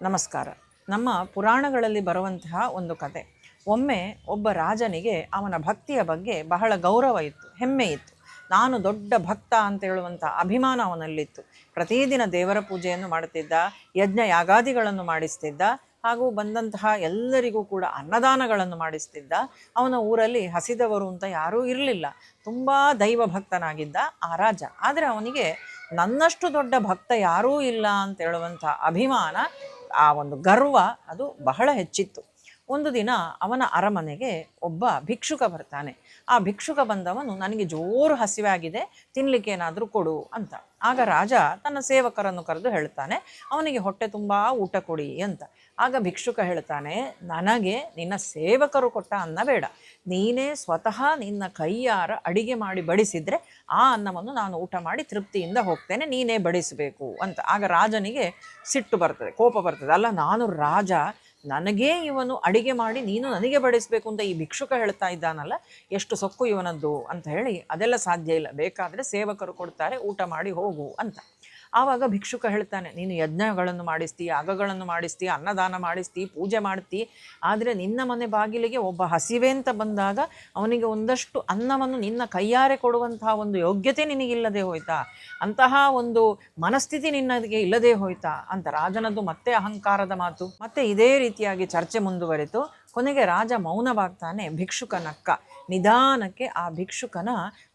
ನಮಸ್ಕಾರ. ನಮ್ಮ ಪುರಾಣಗಳಲ್ಲಿ ಬರುವಂತಹ ಒಂದು ಕತೆ. ಒಮ್ಮೆ ಒಬ್ಬ ರಾಜನಿಗೆ ಅವನ ಭಕ್ತಿಯ ಬಗ್ಗೆ ಬಹಳ ಗೌರವ ಇತ್ತು, ಹೆಮ್ಮೆ ಇತ್ತು. ನಾನು ದೊಡ್ಡ ಭಕ್ತ ಅಂತ ಹೇಳುವಂಥ ಅಭಿಮಾನ ಅವನಲ್ಲಿತ್ತು. ಪ್ರತಿದಿನ ದೇವರ ಪೂಜೆಯನ್ನು ಮಾಡುತ್ತಿದ್ದ, ಯಜ್ಞ ಯಾಗಾದಿಗಳನ್ನು ಮಾಡಿಸ್ತಿದ್ದ, ಹಾಗೂ ಬಂದಂತಹ ಎಲ್ಲರಿಗೂ ಕೂಡ ಅನ್ನದಾನಗಳನ್ನು ಮಾಡಿಸ್ತಿದ್ದ. ಅವನ ಊರಲ್ಲಿ ಹಸಿದವರು ಅಂತ ಯಾರೂ ಇರಲಿಲ್ಲ. ತುಂಬ ದೈವ ಭಕ್ತನಾಗಿದ್ದ ಆ ರಾಜ. ಆದರೆ ಅವನಿಗೆ ನನ್ನಷ್ಟು ದೊಡ್ಡ ಭಕ್ತ ಯಾರೂ ಇಲ್ಲ ಅಂತ ಹೇಳುವಂಥ ಅಭಿಮಾನ, ಆ ಒಂದು ಗರ್ವ ಅದು ಬಹಳ ಹೆಚ್ಚಿತ್ತು. ಒಂದು ದಿನ ಅವನ ಅರಮನೆಗೆ ಒಬ್ಬ ಭಿಕ್ಷುಕ ಬರ್ತಾನೆ. ಆ ಭಿಕ್ಷುಕ ಬಂದವನು, ನನಗೆ ಜೋರು ಹಸಿವೆ ಆಗಿದೆ, ತಿನ್ನಲಿಕ್ಕೆ ಏನಾದರೂ ಕೊಡು ಅಂತ. ಆಗ ರಾಜ ತನ್ನ ಸೇವಕರನ್ನು ಕರೆದು ಹೇಳ್ತಾನೆ, ಅವನಿಗೆ ಹೊಟ್ಟೆ ತುಂಬ ಊಟ ಕೊಡಿ ಅಂತ. ಆಗ ಭಿಕ್ಷುಕ ಹೇಳ್ತಾನೆ, ನನಗೆ ನಿನ್ನ ಸೇವಕರು ಕೊಟ್ಟ ಅನ್ನ ಬೇಡ, ನೀನೇ ಸ್ವತಃ ನಿನ್ನ ಕೈಯಾರ ಅಡಿಗೆ ಮಾಡಿ ಬಡಿಸಿದರೆ ಆ ಅನ್ನವನ್ನು ನಾನು ಊಟ ಮಾಡಿ ತೃಪ್ತಿಯಿಂದ ಹೋಗ್ತೇನೆ, ನೀನೇ ಬಡಿಸಬೇಕು ಅಂತ. ಆಗ ರಾಜನಿಗೆ ಸಿಟ್ಟು ಬರ್ತದೆ, ಕೋಪ ಬರ್ತದೆ. ಅಲ್ಲ, ನಾನು ರಾಜ, ನನಗೇ ಇವನು ಅಡಿಗೆ ಮಾಡಿ ನೀನು ನನಗೆ ಬಡಿಸಬೇಕು ಅಂತ ಈ ಭಿಕ್ಷುಕ ಹೇಳ್ತಾ ಇದ್ದಾನಲ್ಲ, ಎಷ್ಟು ಸೊಕ್ಕು ಇವನದ್ದು ಅಂತ ಹೇಳಿ, ಅದೆಲ್ಲ ಸಾಧ್ಯ ಇಲ್ಲ, ಬೇಕಾದರೆ ಸೇವಕರು ಕೊಡ್ತಾರೆ, ಊಟ ಮಾಡಿ ಹೋಗು ಅಂತ. ಆವಾಗ ಭಿಕ್ಷುಕ ಹೇಳ್ತಾನೆ, ನೀನು ಯಜ್ಞಗಳನ್ನು ಮಾಡಿಸ್ತೀ, ಯಾಗಗಳನ್ನು ಮಾಡಿಸ್ತೀ, ಅನ್ನದಾನ ಮಾಡಿಸ್ತೀ, ಪೂಜೆ ಮಾಡ್ತೀ, ಆದರೆ ನಿನ್ನ ಮನೆ ಬಾಗಿಲಿಗೆ ಒಬ್ಬ ಹಸಿವೆ ಅಂತ ಬಂದಾಗ ಅವನಿಗೆ ಒಂದಷ್ಟು ಅನ್ನವನ್ನು ನಿನ್ನ ಕೈಯಾರೆ ಕೊಡುವಂತಹ ಒಂದು ಯೋಗ್ಯತೆ ನಿನಗಿಲ್ಲದೆ ಹೋಯ್ತಾ, ಅಂತಹ ಒಂದು ಮನಸ್ಥಿತಿ ನಿನ್ನಗೆ ಇಲ್ಲದೆ ಹೋಯ್ತಾ ಅಂತ ರಾಜನದ್ದು ಮತ್ತೆ ಅಹಂಕಾರದ ಮಾತು. ಮತ್ತೆ ಇದೇ ರೀತಿಯಾಗಿ ಚರ್ಚೆ ಮುಂದುವರಿತು. ಕೊನೆಗೆ ರಾಜ ಮೌನವಾಗ್ತಾನೆ. ಭಿಕ್ಷುಕ ನಕ್ಕ. ನಿಧಾನಕ್ಕೆ ಆ ಭಿಕ್ಷುಕನ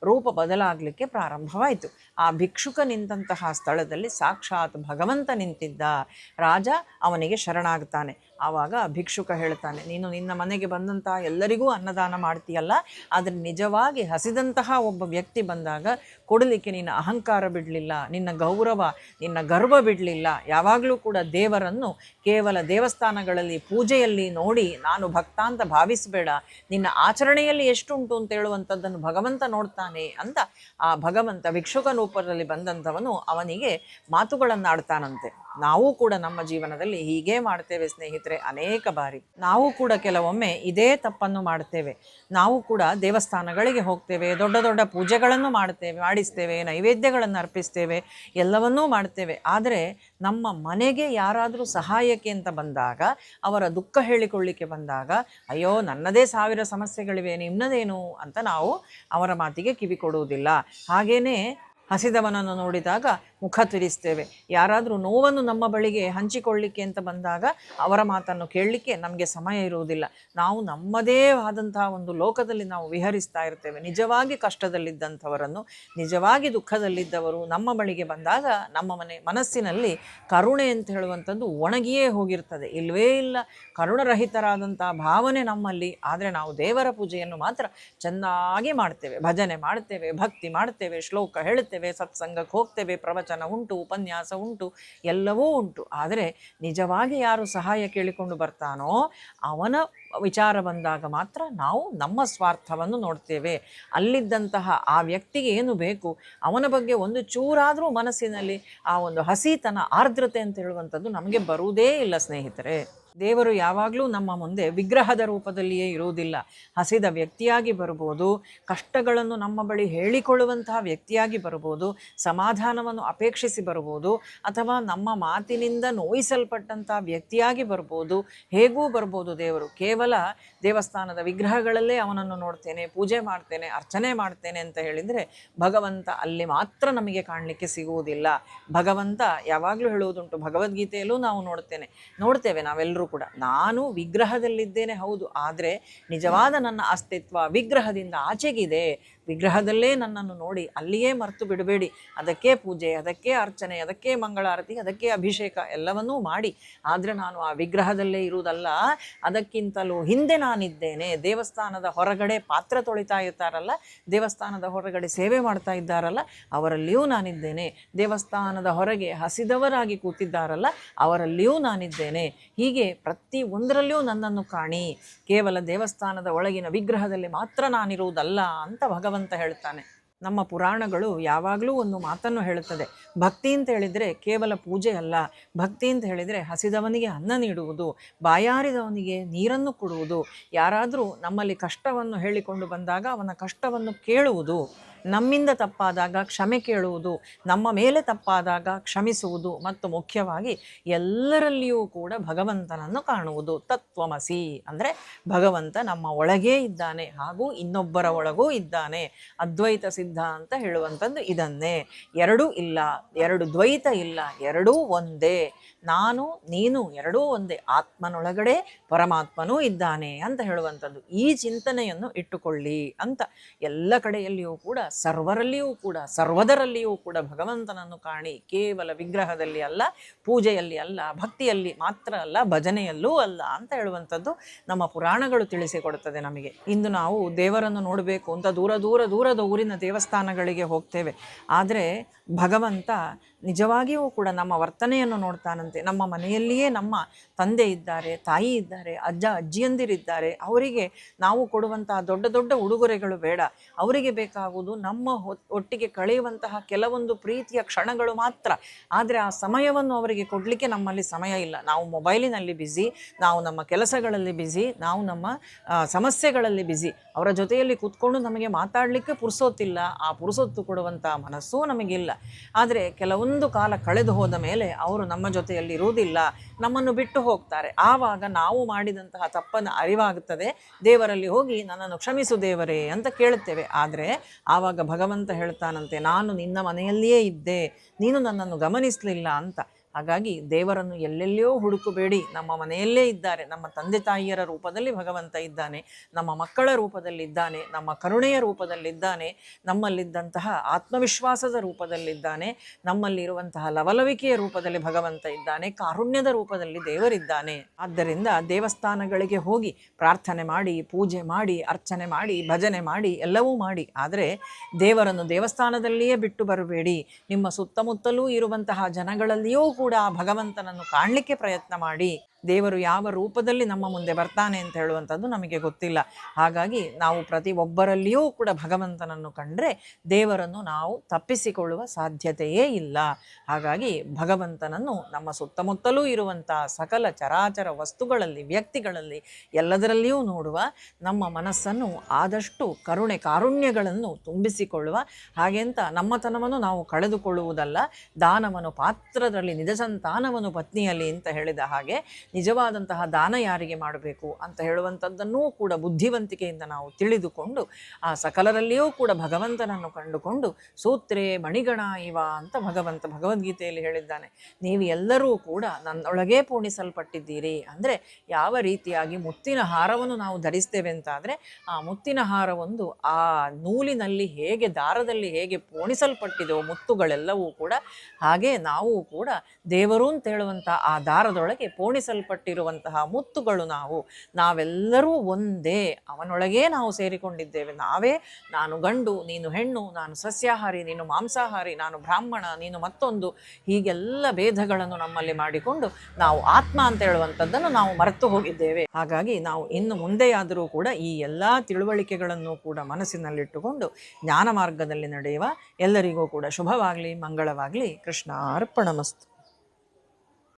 ರೂಪ ಬದಲಾಗಲಿಕ್ಕೆ ಪ್ರಾರಂಭವಾಯಿತು. ಆ ಭಿಕ್ಷುಕ ನಿಂತಹ ಸ್ಥಳದಲ್ಲಿ ಸಾಕ್ಷಾತ್ ಭಗವಂತ ನಿಂತಿದ್ದ. ರಾಜ ಅವನಿಗೆ ಶರಣಾಗ್ತಾನೆ. ಆವಾಗ ಭಿಕ್ಷುಕ ಹೇಳ್ತಾನೆ, ನೀನು ನಿನ್ನ ಮನೆಗೆ ಬಂದಂತಹ ಎಲ್ಲರಿಗೂ ಅನ್ನದಾನ ಮಾಡ್ತೀಯಲ್ಲ, ಆದರೆ ನಿಜವಾಗಿ ಹಸಿದಂತಹ ಒಬ್ಬ ವ್ಯಕ್ತಿ ಬಂದಾಗ ಕೊಡಲಿಕ್ಕೆ ನಿನ್ನ ಅಹಂಕಾರ ಬಿಡಲಿಲ್ಲ, ನಿನ್ನ ಗೌರವ, ನಿನ್ನ ಗರ್ವ ಬಿಡಲಿಲ್ಲ. ಯಾವಾಗಲೂ ಕೂಡ ದೇವರನ್ನು ಕೇವಲ ದೇವಸ್ಥಾನಗಳಲ್ಲಿ ಪೂಜೆಯಲ್ಲಿ ನೋಡಿ ನಾನು ಭಕ್ತ ಅಂತ ಭಾವಿಸಬೇಡ, ನಿನ್ನ ಆಚರಣೆಯಲ್ಲಿ ಎಷ್ಟುಂಟು ಅಂತ ಹೇಳುವಂಥದ್ದನ್ನು ಭಗವಂತ ನೋಡ್ತಾನೆ ಅಂತ ಆ ಭಗವಂತ ಭಿಕ್ಷುಕ ರೂಪದಲ್ಲಿ ಬಂದಂಥವನು ಅವನಿಗೆ ಮಾತುಗಳನ್ನಾಡ್ತಾನಂತೆ. ನಾವು ಕೂಡ ನಮ್ಮ ಜೀವನದಲ್ಲಿ ಹೀಗೇ ಮಾಡ್ತೇವೆ ಸ್ನೇಹಿತರೆ. ಅನೇಕ ಬಾರಿ ನಾವು ಕೂಡ ಕೆಲವೊಮ್ಮೆ ಇದೇ ತಪ್ಪನ್ನು ಮಾಡ್ತೇವೆ. ನಾವು ಕೂಡ ದೇವಸ್ಥಾನಗಳಿಗೆ ಹೋಗ್ತೇವೆ, ದೊಡ್ಡ ದೊಡ್ಡ ಪೂಜೆಗಳನ್ನು ಮಾಡಿಸ್ತೇವೆ, ನೈವೇದ್ಯಗಳನ್ನು ಅರ್ಪಿಸ್ತೇವೆ, ಎಲ್ಲವನ್ನೂ ಮಾಡ್ತೇವೆ. ಆದರೆ ನಮ್ಮ ಮನೆಗೆ ಯಾರಾದರೂ ಸಹಾಯಕ್ಕೆ ಅಂತ ಬಂದಾಗ, ಅವರ ದುಃಖ ಹೇಳಿಕೊಳ್ಳಿಕ್ಕೆ ಬಂದಾಗ, ಅಯ್ಯೋ ನನ್ನದೇ 1000 ಸಮಸ್ಯೆಗಳಿವೆ, ನಿಮ್ಮದೇನು ಅಂತ ನಾವು ಅವರ ಮಾತಿಗೆ ಕಿವಿ ಕೊಡುವುದಿಲ್ಲ. ಹಾಗೇನೇ ಹಸಿದವನನ್ನು ನೋಡಿದಾಗ ಮುಖ ತಿರುಗಿಸ್ತೇವೆ. ಯಾರಾದರೂ ನೋವನ್ನು ನಮ್ಮ ಬಳಿಗೆ ಹಂಚಿಕೊಳ್ಳಿಕ್ಕೆ ಅಂತ ಬಂದಾಗ ಅವರ ಮಾತನ್ನು ಕೇಳಲಿಕ್ಕೆ ನಮಗೆ ಸಮಯ ಇರುವುದಿಲ್ಲ. ನಾವು ನಮ್ಮದೇ ಆದಂತಹ ಒಂದು ಲೋಕದಲ್ಲಿ ನಾವು ವಿಹರಿಸ್ತಾ ಇರ್ತೇವೆ. ನಿಜವಾಗಿ ಕಷ್ಟದಲ್ಲಿದ್ದಂಥವರನ್ನು, ನಿಜವಾಗಿ ದುಃಖದಲ್ಲಿದ್ದವರು ನಮ್ಮ ಬಳಿಗೆ ಬಂದಾಗ ನಮ್ಮ ಮನಸ್ಸಿನಲ್ಲಿ ಕರುಣೆ ಅಂತ ಹೇಳುವಂಥದ್ದು ಒಣಗಿಯೇ ಹೋಗಿರ್ತದೆ, ಇಲ್ಲವೇ ಇಲ್ಲ. ಕರುಣರಹಿತರಾದಂತಹ ಭಾವನೆ ನಮ್ಮಲ್ಲಿ. ಆದರೆ ನಾವು ದೇವರ ಪೂಜೆಯನ್ನು ಮಾತ್ರ ಚೆನ್ನಾಗಿ ಮಾಡ್ತೇವೆ, ಭಜನೆ ಮಾಡ್ತೇವೆ, ಭಕ್ತಿ ಮಾಡ್ತೇವೆ, ಶ್ಲೋಕ ಹೇಳ್ತೇವೆ, ಸತ್ಸಂಗಕ್ಕೆ ಹೋಗ್ತೇವೆ, ಪ್ರವಚನ ಉಂಟು, ಉಪನ್ಯಾಸ ಉಂಟು, ಎಲ್ಲವೂ ಉಂಟು. ಆದರೆ ನಿಜವಾಗಿ ಯಾರು ಸಹಾಯ ಕೇಳಿಕೊಂಡು ಬರ್ತಾನೋ ಅವನ ವಿಚಾರ ಬಂದಾಗ ಮಾತ್ರ ನಾವು ನಮ್ಮ ಸ್ವಾರ್ಥವನ್ನು ನೋಡ್ತೇವೆ. ಅಲ್ಲಿದ್ದಂತಹ ಆ ವ್ಯಕ್ತಿಗೆ ಏನು ಬೇಕು, ಅವನ ಬಗ್ಗೆ ಒಂದು ಚೂರಾದರೂ ಮನಸ್ಸಿನಲ್ಲಿ ಆ ಒಂದು ಹಸಿತನ, ಆರ್ದ್ರತೆ ಅಂತ ಹೇಳುವಂಥದ್ದು ನಮಗೆ ಬರುವುದೇ ಇಲ್ಲ ಸ್ನೇಹಿತರೆ. ದೇವರು ಯಾವಾಗಲೂ ನಮ್ಮ ಮುಂದೆ ವಿಗ್ರಹದ ರೂಪದಲ್ಲಿಯೇ ಇರುವುದಿಲ್ಲ. ಹಸಿದ ವ್ಯಕ್ತಿಯಾಗಿ ಬರ್ಬೋದು, ಕಷ್ಟಗಳನ್ನು ನಮ್ಮ ಬಳಿ ಹೇಳಿಕೊಳ್ಳುವಂತಹ ವ್ಯಕ್ತಿಯಾಗಿ ಬರ್ಬೋದು, ಸಮಾಧಾನವನ್ನು ಅಪೇಕ್ಷಿಸಿ ಬರ್ಬೋದು, ಅಥವಾ ನಮ್ಮ ಮಾತಿನಿಂದ ನೋಯಿಸಲ್ಪಟ್ಟಂತಹ ವ್ಯಕ್ತಿಯಾಗಿ ಬರ್ಬೋದು, ಹೇಗೂ ಬರ್ಬೋದು. ದೇವರು ಕೇವಲ ದೇವಸ್ಥಾನದ ವಿಗ್ರಹಗಳಲ್ಲೇ ಅವನನ್ನು ನೋಡ್ತೇನೆ, ಪೂಜೆ ಮಾಡ್ತೇನೆ, ಅರ್ಚನೆ ಮಾಡ್ತೇನೆ ಅಂತ ಹೇಳಿದರೆ ಭಗವಂತ ಅಲ್ಲಿ ಮಾತ್ರ ನಮಗೆ ಕಾಣಲಿಕ್ಕೆ ಸಿಗುವುದಿಲ್ಲ. ಭಗವಂತ ಯಾವಾಗಲೂ ಹೇಳುವುದುಂಟು, ಭಗವದ್ಗೀತೆಯಲ್ಲೂ ನಾವು ನೋಡ್ತೇವೆ ನಾವೆಲ್ಲರೂ ಕೂಡ, ನಾನು ವಿಗ್ರಹದಲ್ಲಿದ್ದೇನೆ ಹೌದು, ಆದರೆ ನಿಜವಾದ ನನ್ನ ಅಸ್ತಿತ್ವ ವಿಗ್ರಹದಿಂದ ಆಚೆಗಿದೆ. ವಿಗ್ರಹದಲ್ಲೇ ನನ್ನನ್ನು ನೋಡಿ ಅಲ್ಲಿಯೇ ಮರೆತು ಬಿಡಬೇಡಿ. ಅದಕ್ಕೆ ಪೂಜೆ, ಅದಕ್ಕೆ ಅರ್ಚನೆ, ಅದಕ್ಕೆ ಮಂಗಳಾರತಿ, ಅದಕ್ಕೆ ಅಭಿಷೇಕ ಎಲ್ಲವನ್ನೂ ಮಾಡಿ, ಆದರೆ ನಾನು ಆ ವಿಗ್ರಹದಲ್ಲೇ ಇರುವುದಲ್ಲ, ಅದಕ್ಕಿಂತಲೂ ಹಿಂದೆ ನಾನಿದ್ದೇನೆ. ದೇವಸ್ಥಾನದ ಹೊರಗಡೆ ಪಾತ್ರ ತೊಳಿತಾ ಇರ್ತಾರಲ್ಲ, ದೇವಸ್ಥಾನದ ಹೊರಗಡೆ ಸೇವೆ ಮಾಡ್ತಾ ಇದ್ದಾರಲ್ಲ, ಅವರಲ್ಲಿಯೂ ನಾನಿದ್ದೇನೆ. ದೇವಸ್ಥಾನದ ಹೊರಗೆ ಹಸಿದವರಾಗಿ ಕೂತಿದ್ದಾರಲ್ಲ, ಅವರಲ್ಲಿಯೂ ನಾನಿದ್ದೇನೆ. ಹೀಗೆ ಪ್ರತಿ ಒಂದರಲ್ಲಿಯೂ ನನ್ನನ್ನು ಕಾಣಿ. ಕೇವಲ ದೇವಸ್ಥಾನದ ಒಳಗಿನ ವಿಗ್ರಹದಲ್ಲಿ ಮಾತ್ರ ನಾನಿರುವುದಲ್ಲ ಅಂತ ಭಗವಂತ ಹೇಳ್ತಾನೆ. ನಮ್ಮ ಪುರಾಣಗಳು ಯಾವಾಗಲೂ ಒಂದು ಮಾತನ್ನು ಹೇಳುತ್ತದೆ. ಭಕ್ತಿ ಅಂತ ಹೇಳಿದರೆ ಕೇವಲ ಪೂಜೆ ಅಲ್ಲ. ಭಕ್ತಿ ಅಂತ ಹೇಳಿದರೆ ಹಸಿದವನಿಗೆ ಅನ್ನ ನೀಡುವುದು, ಬಾಯಾರಿದವನಿಗೆ ನೀರನ್ನು ಕೊಡುವುದು, ಯಾರಾದರೂ ನಮ್ಮಲ್ಲಿ ಕಷ್ಟವನ್ನು ಹೇಳಿಕೊಂಡು ಬಂದಾಗ ಅವನ ಕಷ್ಟವನ್ನು ಕೇಳುವುದು, ನಮ್ಮಿಂದ ತಪ್ಪಾದಾಗ ಕ್ಷಮೆ ಕೇಳುವುದು, ನಮ್ಮ ಮೇಲೆ ತಪ್ಪಾದಾಗ ಕ್ಷಮಿಸುವುದು, ಮತ್ತು ಮುಖ್ಯವಾಗಿ ಎಲ್ಲರಲ್ಲಿಯೂ ಕೂಡ ಭಗವಂತನನ್ನು ಕಾಣುವುದು. ತತ್ವಮಸಿ ಅಂದರೆ ಭಗವಂತ ನಮ್ಮ ಒಳಗೇ ಇದ್ದಾನೆ ಹಾಗೂ ಇನ್ನೊಬ್ಬರ ಒಳಗೂ ಇದ್ದಾನೆ. ಅದ್ವೈತ ಸಿದ್ಧ ಅಂತ ಹೇಳುವಂಥದ್ದು ಇದನ್ನೇ. ಎರಡೂ ಇಲ್ಲ, ಎರಡು ದ್ವೈತ ಇಲ್ಲ, ಎರಡೂ ಒಂದೇ. ನಾನು ನೀನು ಎರಡೂ ಒಂದೇ. ಆತ್ಮನೊಳಗಡೆ ಪರಮಾತ್ಮನೂ ಇದ್ದಾನೆ ಅಂತ ಹೇಳುವಂಥದ್ದು. ಈ ಚಿಂತನೆಯನ್ನು ಇಟ್ಟುಕೊಳ್ಳಿ ಅಂತ ಎಲ್ಲ ಕಡೆಯಲ್ಲಿಯೂ ಕೂಡ, ಸರ್ವರಲ್ಲಿಯೂ ಕೂಡ, ಸರ್ವದರಲ್ಲಿಯೂ ಕೂಡ ಭಗವಂತನನ್ನು ಕಾಣಿ. ಕೇವಲ ವಿಗ್ರಹದಲ್ಲಿ ಅಲ್ಲ, ಪೂಜೆಯಲ್ಲಿ ಅಲ್ಲ, ಭಕ್ತಿಯಲ್ಲಿ ಮಾತ್ರ ಅಲ್ಲ, ಭಜನೆಯಲ್ಲೂ ಅಲ್ಲ ಅಂತ ಹೇಳುವಂಥದ್ದು ನಮ್ಮ ಪುರಾಣಗಳು ತಿಳಿಸಿಕೊಡುತ್ತದೆ ನಮಗೆ. ಇಂದು ನಾವು ದೇವರನ್ನು ನೋಡಬೇಕು ಅಂತ ದೂರದ ಊರಿನ ದೇವಸ್ಥಾನಗಳಿಗೆ ಹೋಗ್ತೇವೆ. ಆದರೆ ಭಗವಂತ ನಿಜವಾಗಿಯೂ ಕೂಡ ನಮ್ಮ ವರ್ತನೆಯನ್ನು ನೋಡ್ತಾನಂತೆ. ನಮ್ಮ ಮನೆಯಲ್ಲಿಯೇ ನಮ್ಮ ತಂದೆ ಇದ್ದಾರೆ, ತಾಯಿ ಇದ್ದಾರೆ, ಅಜ್ಜ ಅಜ್ಜಿಯಂದಿರಿದ್ದಾರೆ. ಅವರಿಗೆ ನಾವು ಕೊಡುವಂತಹ ದೊಡ್ಡ ದೊಡ್ಡ ಉಡುಗೊರೆಗಳು ಬೇಡ. ಅವರಿಗೆ ಬೇಕಾಗುವುದು ನಮ್ಮ ಒಟ್ಟಿಗೆ ಕಳೆಯುವಂತಹ ಕೆಲವೊಂದು ಪ್ರೀತಿಯ ಕ್ಷಣಗಳು ಮಾತ್ರ. ಆದರೆ ಆ ಸಮಯವನ್ನು ಅವರಿಗೆ ಕೊಡಲಿಕ್ಕೆ ನಮ್ಮಲ್ಲಿ ಸಮಯ ಇಲ್ಲ. ನಾವು ಮೊಬೈಲಿನಲ್ಲಿ ಬ್ಯುಸಿ, ನಾವು ನಮ್ಮ ಕೆಲಸಗಳಲ್ಲಿ ಬ್ಯುಸಿ, ನಾವು ನಮ್ಮ ಸಮಸ್ಯೆಗಳಲ್ಲಿ ಬ್ಯುಸಿ. ಅವರ ಜೊತೆಯಲ್ಲಿ ಕೂತ್ಕೊಂಡು ನಮಗೆ ಮಾತಾಡಲಿಕ್ಕೆ ಪುರುಸೊತ್ತಿಲ್ಲ. ಆ ಪುರುಸೊತ್ತು ಕೊಡುವಂಥ ಮನಸ್ಸೂ ನಮಗಿಲ್ಲ. ಆದರೆ ಕೆಲವೊಂದು ಕಾಲ ಕಳೆದು ಹೋದ ಮೇಲೆ ಅವರು ನಮ್ಮ ಜೊತೆಯಲ್ಲಿ ಇರುವುದಿಲ್ಲ, ನಮ್ಮನ್ನು ಬಿಟ್ಟು ಹೋಗ್ತಾರೆ. ಆವಾಗ ನಾವು ಮಾಡಿದಂತಹ ತಪ್ಪನ್ನು ಅರಿವಾಗುತ್ತದೆ. ದೇವರಲ್ಲಿ ಹೋಗಿ ನನ್ನನ್ನು ಕ್ಷಮಿಸು ದೇವರೇ ಅಂತ ಕೇಳುತ್ತೇವೆ. ಆದರೆ ಆವಾಗ ಭಗವಂತ ಹೇಳ್ತಾನಂತೆ, ನಾನು ನಿನ್ನ ಮನೆಯಲ್ಲಿಯೇ ಇದ್ದೆ, ನೀನು ನನ್ನನ್ನು ಗಮನಿಸಲಿಲ್ಲ ಅಂತ. ಹಾಗಾಗಿ ದೇವರನ್ನು ಎಲ್ಲೆಲ್ಲಿಯೋ ಹುಡುಕಬೇಡಿ, ನಮ್ಮ ಮನೆಯಲ್ಲೇ ಇದ್ದಾರೆ. ನಮ್ಮ ತಂದೆ ತಾಯಿಯರ ರೂಪದಲ್ಲಿ ಭಗವಂತ ಇದ್ದಾನೆ, ನಮ್ಮ ಮಕ್ಕಳ ರೂಪದಲ್ಲಿದ್ದಾನೆ, ನಮ್ಮ ಕರುಣೆಯ ರೂಪದಲ್ಲಿದ್ದಾನೆ, ನಮ್ಮಲ್ಲಿದ್ದಂತಹ ಆತ್ಮವಿಶ್ವಾಸದ ರೂಪದಲ್ಲಿದ್ದಾನೆ, ನಮ್ಮಲ್ಲಿರುವಂತಹ ಲವಲವಿಕೆಯ ರೂಪದಲ್ಲಿ ಭಗವಂತ ಇದ್ದಾನೆ, ಕಾರುಣ್ಯದ ರೂಪದಲ್ಲಿ ದೇವರಿದ್ದಾನೆ. ಆದ್ದರಿಂದ ದೇವಸ್ಥಾನಗಳಿಗೆ ಹೋಗಿ ಪ್ರಾರ್ಥನೆ ಮಾಡಿ, ಪೂಜೆ ಮಾಡಿ, ಅರ್ಚನೆ ಮಾಡಿ, ಭಜನೆ ಮಾಡಿ, ಎಲ್ಲವೂ ಮಾಡಿ. ಆದರೆ ದೇವರನ್ನು ದೇವಸ್ಥಾನದಲ್ಲಿಯೇ ಬಿಟ್ಟು ಬರಬೇಡಿ. ನಿಮ್ಮ ಸುತ್ತಮುತ್ತಲೂ ಇರುವಂತಹ ಜನಗಳಲ್ಲಿಯೂ ಕೂಡ ಭಗವಂತನನ್ನು ಕಾಣಲಿಕ್ಕೆ ಪ್ರಯತ್ನ ಮಾಡಿ. ದೇವರು ಯಾವ ರೂಪದಲ್ಲಿ ನಮ್ಮ ಮುಂದೆ ಬರ್ತಾನೆ ಅಂತ ಹೇಳುವಂಥದ್ದು ನಮಗೆ ಗೊತ್ತಿಲ್ಲ. ಹಾಗಾಗಿ ನಾವು ಪ್ರತಿಯೊಬ್ಬರಲ್ಲಿಯೂ ಕೂಡ ಭಗವಂತನನ್ನು ಕಂಡರೆ ದೇವರನ್ನು ನಾವು ತಪ್ಪಿಸಿಕೊಳ್ಳುವ ಸಾಧ್ಯತೆಯೇ ಇಲ್ಲ. ಹಾಗಾಗಿ ಭಗವಂತನನ್ನು ನಮ್ಮ ಸುತ್ತಮುತ್ತಲೂ ಇರುವಂಥ ಸಕಲ ಚರಾಚರ ವಸ್ತುಗಳಲ್ಲಿ, ವ್ಯಕ್ತಿಗಳಲ್ಲಿ, ಎಲ್ಲದರಲ್ಲಿಯೂ ನೋಡುವ, ನಮ್ಮ ಮನಸ್ಸನ್ನು ಆದಷ್ಟು ಕರುಣೆ ಕಾರುಣ್ಯಗಳನ್ನು ತುಂಬಿಸಿಕೊಳ್ಳುವ. ಹಾಗೆಂತ ನಮ್ಮತನವನ್ನು ನಾವು ಕಳೆದುಕೊಳ್ಳುವುದಲ್ಲ. ದಾನವನು ಪಾತ್ರದಲ್ಲಿ ನಿಜ ಸಂತಾನವನು ಪತ್ನಿಯಲ್ಲಿ ಅಂತ ಹೇಳಿದ ಹಾಗೆ ನಿಜವಾದಂತಹ ದಾನ ಯಾರಿಗೆ ಮಾಡಬೇಕು ಅಂತ ಹೇಳುವಂಥದ್ದನ್ನೂ ಕೂಡ ಬುದ್ಧಿವಂತಿಕೆಯಿಂದ ನಾವು ತಿಳಿದುಕೊಂಡು ಆ ಸಕಲರಲ್ಲಿಯೂ ಕೂಡ ಭಗವಂತನನ್ನು ಕಂಡುಕೊಂಡು ಸೂತ್ರೇ ಮಣಿಗಣ ಇವ ಅಂತ ಭಗವಂತ ಭಗವದ್ಗೀತೆಯಲ್ಲಿ ಹೇಳಿದ್ದಾನೆ. ನೀವು ಎಲ್ಲರೂ ಕೂಡ ನನ್ನೊಳಗೇ ಪೂರ್ಣಿಸಲ್ಪಟ್ಟಿದ್ದೀರಿ. ಅಂದರೆ ಯಾವ ರೀತಿಯಾಗಿ ಮುತ್ತಿನ ಹಾರವನ್ನು ನಾವು ಧರಿಸ್ತೇವೆ ಅಂತಾದರೆ ಆ ಮುತ್ತಿನ ಹಾರವೊಂದು ಆ ನೂಲಿನಲ್ಲಿ ಹೇಗೆ, ದಾರದಲ್ಲಿ ಹೇಗೆ ಪೋಣಿಸಲ್ಪಟ್ಟಿದೆಯೋ ಮುತ್ತುಗಳೆಲ್ಲವೂ ಕೂಡ, ಹಾಗೆ ನಾವು ಕೂಡ ದೇವರು ಅಂತ ಹೇಳುವಂಥ ಆ ದಾರದೊಳಗೆ ಪೋಣಿಸಲ್ಪಟ್ಟಿರುವಂತಹ ಮುತ್ತುಗಳು. ನಾವೆಲ್ಲರೂ ಒಂದೇ, ಅವನೊಳಗೇ ನಾವು ಸೇರಿಕೊಂಡಿದ್ದೇವೆ. ನಾನು ಗಂಡು, ನೀನು ಹೆಣ್ಣು, ನಾನು ಸಸ್ಯಾಹಾರಿ, ನೀನು ಮಾಂಸಾಹಾರಿ, ನಾನು ಬ್ರಾಹ್ಮಣ, ನೀನು ಮತ್ತೊಂದು, ಹೀಗೆಲ್ಲ ಭೇದಗಳನ್ನು ನಮ್ಮಲ್ಲಿ ಮಾಡಿಕೊಂಡು ನಾವು ಆತ್ಮ ಅಂತ ಹೇಳುವಂಥದ್ದನ್ನು ನಾವು ಮರೆತು ಹೋಗಿದ್ದೇವೆ. ಹಾಗಾಗಿ ನಾವು ಇನ್ನು ಮುಂದೆಯಾದರೂ ಕೂಡ ಈ ಎಲ್ಲ ತಿಳುವಳಿಕೆಗಳನ್ನು ಕೂಡ ಮನಸ್ಸಿನಲ್ಲಿಟ್ಟುಕೊಂಡು ಜ್ಞಾನ ಮಾರ್ಗದಲ್ಲಿ ನಡೆಯುವ ಎಲ್ಲರಿಗೂ ಕೂಡ ಶುಭವಾಗಲಿ, ಮಂಗಳವಾಗಲಿ. ಕೃಷ್ಣ ಅರ್ಪಣಮಸ್ತು.